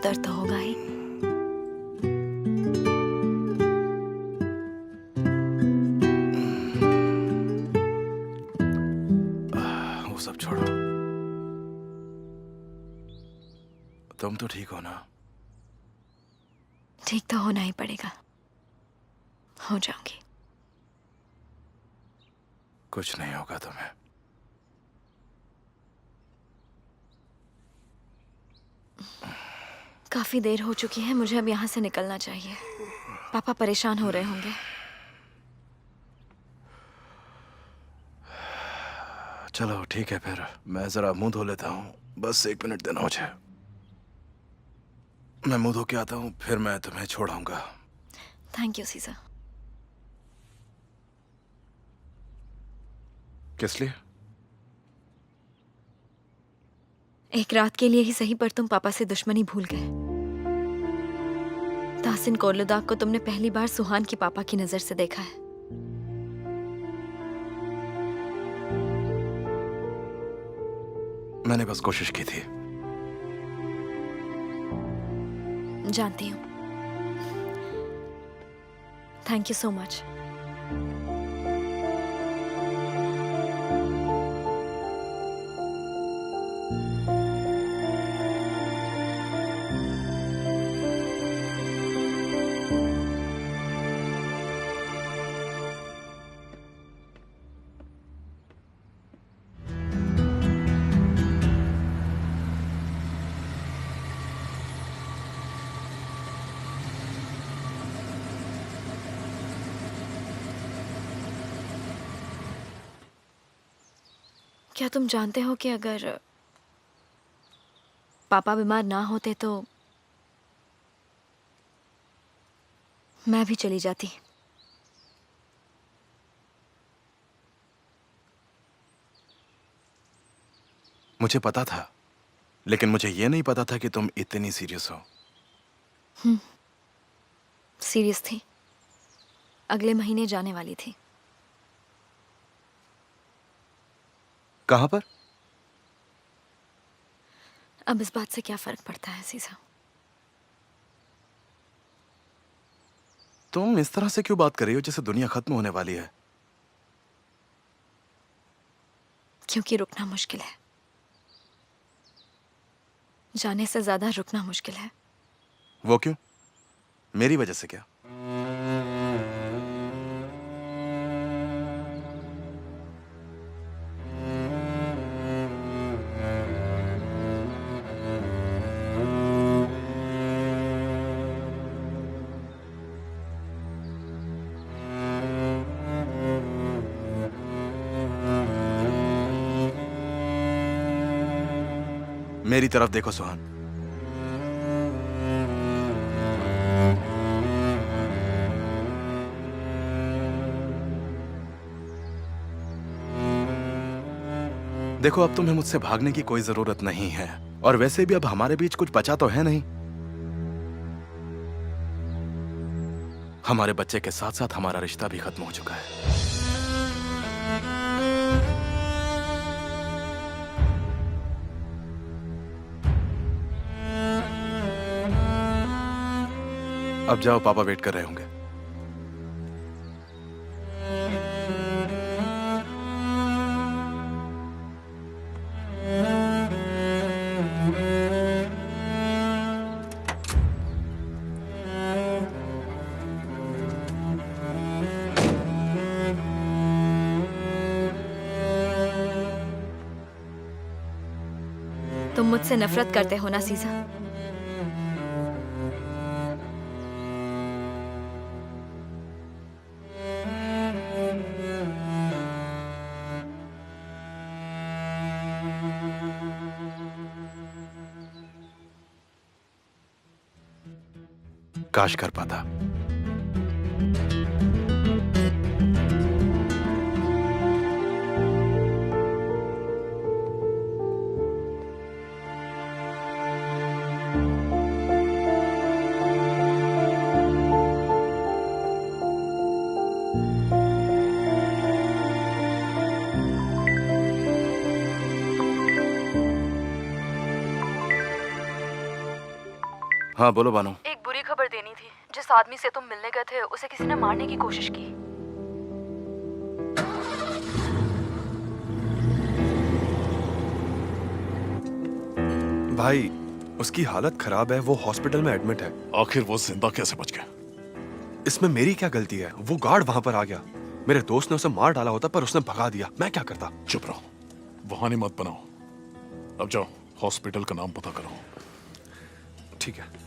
दर्द तो होगा ही। वो सब छोड़ो, तुम तो ठीक हो ना? ठीक तो होना ही पड़ेगा, हो जाऊंगी। कुछ नहीं होगा तुम्हें। काफी देर हो चुकी है, मुझे अब यहाँ से निकलना चाहिए। पापा परेशान हो रहे होंगे। चलो ठीक है, फिर मैं जरा मुंह धो लेता हूँ। बस 1 मिनट देना मुझे। मैं मुंह धो के आता हूँ, फिर मैं तुम्हें छोड़ाऊंगा। Thank you सीजा। किस लिए? एक रात के लिए ही सही, पर तुम पापा से दुश्मनी भूल गए। ताहसिन कोर्लुदाग को तुमने पहली बार सुहान के पापा की नजर से देखा है। मैंने बस कोशिश की थी। जानती हूँ। Thank you so much. क्या तुम जानते हो कि अगर पापा बीमार ना होते तो मैं भी चली जाती। मुझे पता था, लेकिन मुझे ये नहीं पता था कि तुम इतनी सीरियस हो। सीरियस थी। अगले महीने जाने वाली थी। कहां पर? अब इस बात से क्या फर्क पड़ता है सीसा? तुम इस तरह से क्यों बात कर रही हो जैसे दुनिया खत्म होने वाली है? क्योंकि रुकना मुश्किल है। जाने से ज्यादा रुकना मुश्किल है। वो क्यों? मेरी वजह से क्या? मेरी तरफ देखो सुहान। देखो, अब तुम्हें मुझसे भागने की कोई जरूरत नहीं है, और वैसे भी अब हमारे बीच कुछ बचा तो है नहीं। हमारे बच्चे के साथ साथ हमारा रिश्ता भी खत्म हो चुका है। अब जाओ, पापा वेट कर रहे होंगे। तुम मुझसे नफरत करते हो ना सीजा? काश कर पाता। हाँ बोलो बानो। एक बुरी खबर देनी थी। जिस आदमी से तुम मिलने गए थे उसे किसी ने मारने की कोशिश की। भाई उसकी हालत खराब है, वो हॉस्पिटल में एडमिट है। आखिर वो जिंदा कैसे बच गया? इसमें मेरी क्या गलती है? वो गार्ड वहां पर आ गया। मेरे दोस्त ने उसे मार डाला होता पर उसने भगा दिया, मैं क्या करता? चुप रहो, बहाने मत बनाओ। अब जाओ हॉस्पिटल का नाम पता करो। ठीक है।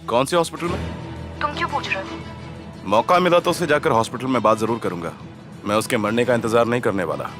कौन से हॉस्पिटल में? तुम क्यों पूछ रहे हो? मौका मिला तो उसे जाकर हॉस्पिटल में बात जरूर करूंगा। मैं उसके मरने का इंतजार नहीं करने वाला।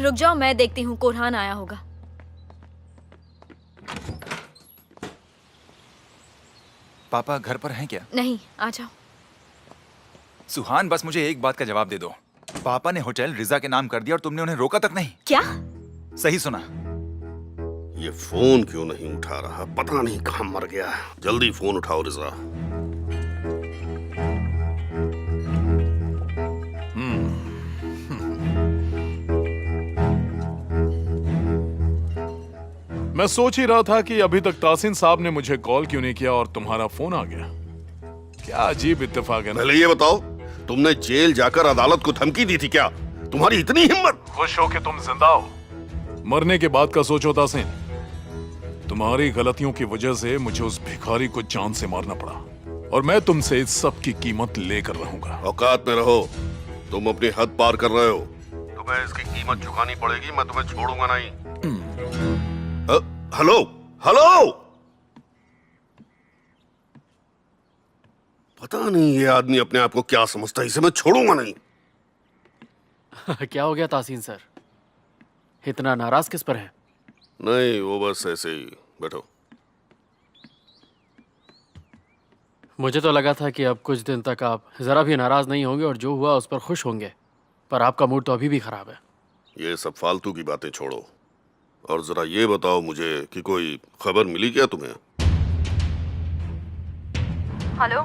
रुक जाओ, मैं देखती हूँ, कोरहान आया होगा। पापा घर पर हैं क्या? नहीं, आ जाओ। सुहान, बस मुझे एक बात का जवाब दे दो। पापा ने होटल रिजा के नाम कर दिया और तुमने उन्हें रोका तक नहीं। क्या? सही सुना। ये फोन क्यों नहीं उठा रहा? पता नहीं कहाँ मर गया है। जल्दी फोन उठाओ रिजा। मैं सोच ही रहा था कि अभी तक तासिन साहब ने मुझे कॉल क्यों नहीं किया और तुम्हारा फोन आ गया। क्या अजीब इत्तेफाक है ना। पहले ये बताओ, तुमने जेल जाकर अदालत को धमकी दी थी क्या? तुम्हारी इतनी हिम्मत? खुश हो कि तुम जिंदा हो। मरने के बाद का सोचो तासिन। तुम्हारी गलतियों की वजह से मुझे उस भिखारी को जान से मारना पड़ा और मैं तुमसे इस सब की कीमत लेकर रहूंगा। औकात में रहो, तुम अपनी हद पार कर रहे हो। तुम्हें इसकी कीमत चुकानी पड़ेगी, मैं तुम्हें छोड़ूंगा नहीं। हेलो हेलो, पता नहीं ये आदमी अपने आप को क्या समझता है, इसे मैं छोड़ूंगा नहीं। क्या हो गया तासीन सर, इतना नाराज किस पर है? नहीं, वो बस ऐसे ही। बैठो। मुझे तो लगा था कि अब कुछ दिन तक आप जरा भी नाराज नहीं होंगे और जो हुआ उस पर खुश होंगे, पर आपका मूड तो अभी भी खराब है। ये सब फालतू की बातें छोड़ो और जरा ये बताओ मुझे कि कोई खबर मिली क्या तुम्हें? हेलो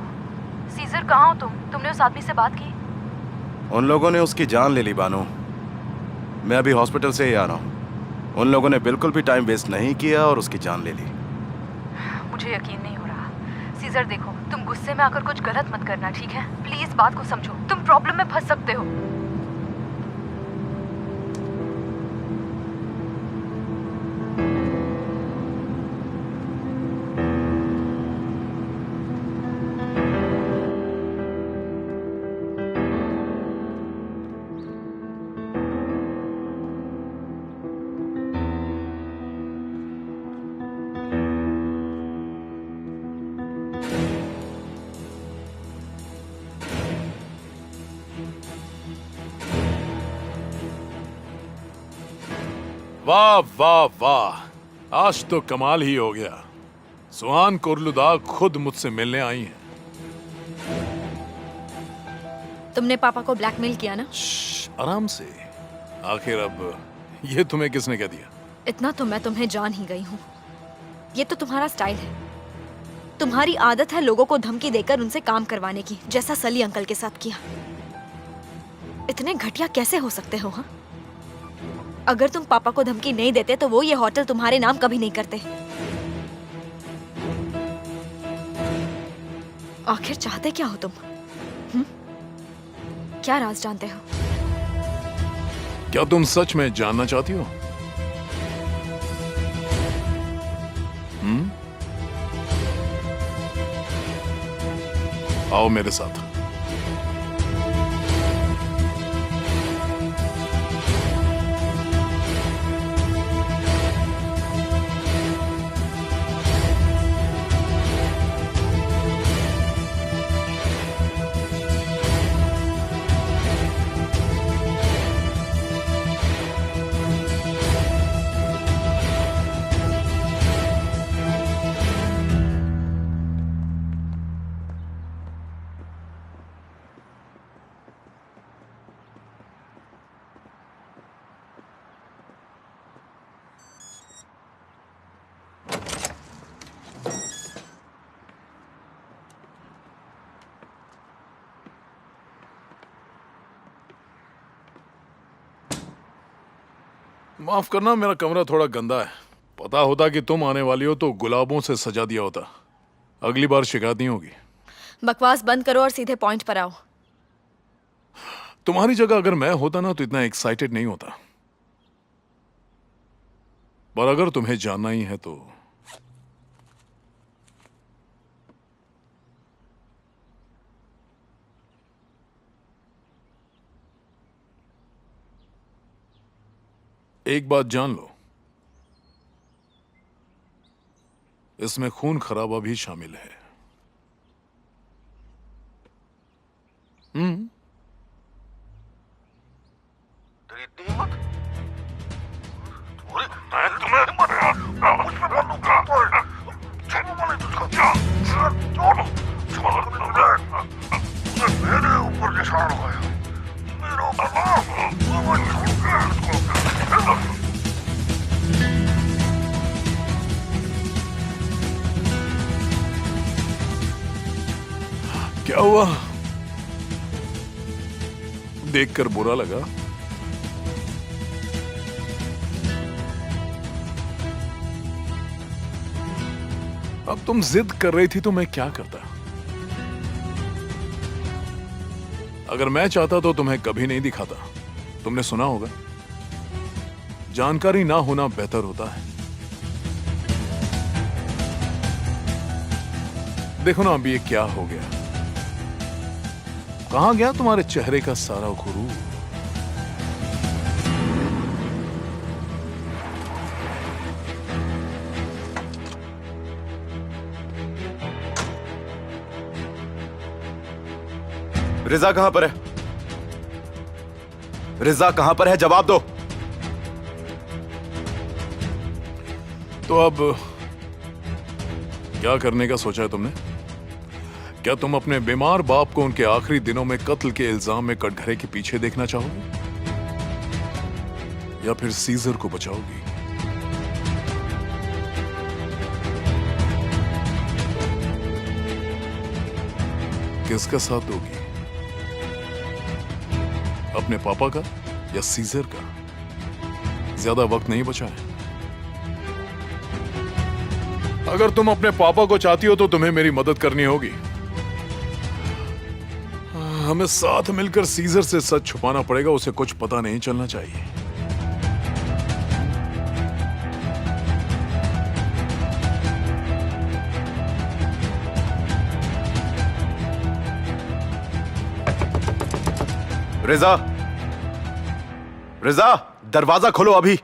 सीजर, कहाँ हो तुम? तुमने उस आदमी से बात की? उन लोगों ने उसकी जान ले ली बानो। मैं अभी हॉस्पिटल से ही आ रहा हूँ। उन लोगों ने बिल्कुल भी टाइम वेस्ट नहीं किया और उसकी जान ले ली। मुझे यकीन नहीं हो रहा। सीजर देखो, तुम गुस्से में आकर कुछ गलत मत करना, ठीक है? प्लीज बात को समझो, तुम प्रॉब्लम में फंस सकते हो। वाह वाह वाह, आज तो कमाल ही हो गया। सुहान कुर्लुदा खुद मुझसे मिलने आई हैं। तुमने पापा को ब्लैकमेल किया ना? आराम से। आखिर अब ये तुम्हें किसने कह दिया? इतना तो मैं तुम्हें जान ही गई हूँ। ये तो तुम्हारा स्टाइल है। तुम्हारी आदत है लोगों को धमकी देकर उनसे काम करवाने की, जैसा सली अंकल के साथ किया। इतने घटिया कैसे हो सकते हो? हाँ, अगर तुम पापा को धमकी नहीं देते तो वो ये होटल तुम्हारे नाम कभी नहीं करते। आखिर चाहते क्या हो तुम? क्या राज जानते हो? क्या तुम सच में जानना चाहती हो? आओ मेरे साथ। माफ करना, मेरा कमरा थोड़ा गंदा है। पता होता कि तुम आने वाली हो तो गुलाबों से सजा दिया होता। अगली बार शिकायत नहीं होगी। बकवास बंद करो और सीधे पॉइंट पर आओ। तुम्हारी जगह अगर मैं होता ना तो इतना एक्साइटेड नहीं होता, पर अगर तुम्हें जानना ही है तो एक बात जान लो, इसमें खून खराबा भी शामिल है। तेरी इतनी हिम्मत? क्या हुआ? देखकर बुरा लगा? अब तुम जिद कर रही थी तो मैं क्या करता? अगर मैं चाहता तो तुम्हें कभी नहीं दिखाता। तुमने सुना होगा, जानकारी ना होना बेहतर होता है। देखो ना अभी ये क्या हो गया। कहां गया तुम्हारे चेहरे का सारा गुरूर? रिजा कहां पर है? रिजा कहां पर है? जवाब दो। तो अब क्या करने का सोचा है तुमने? क्या तुम अपने बीमार बाप को उनके आखिरी दिनों में कत्ल के इल्जाम में कटघरे के पीछे देखना चाहोगे, या फिर सीजर को बचाओगी? किसका साथ दोगी? अपने पापा का या सीजर का? ज्यादा वक्त नहीं बचा है। अगर तुम अपने पापा को चाहती हो तो तुम्हें मेरी मदद करनी होगी। हमें साथ मिलकर सीजर से सच छुपाना पड़ेगा। उसे कुछ पता नहीं चलना चाहिए। रिजा, रिजा, दरवाजा खोलो अभी।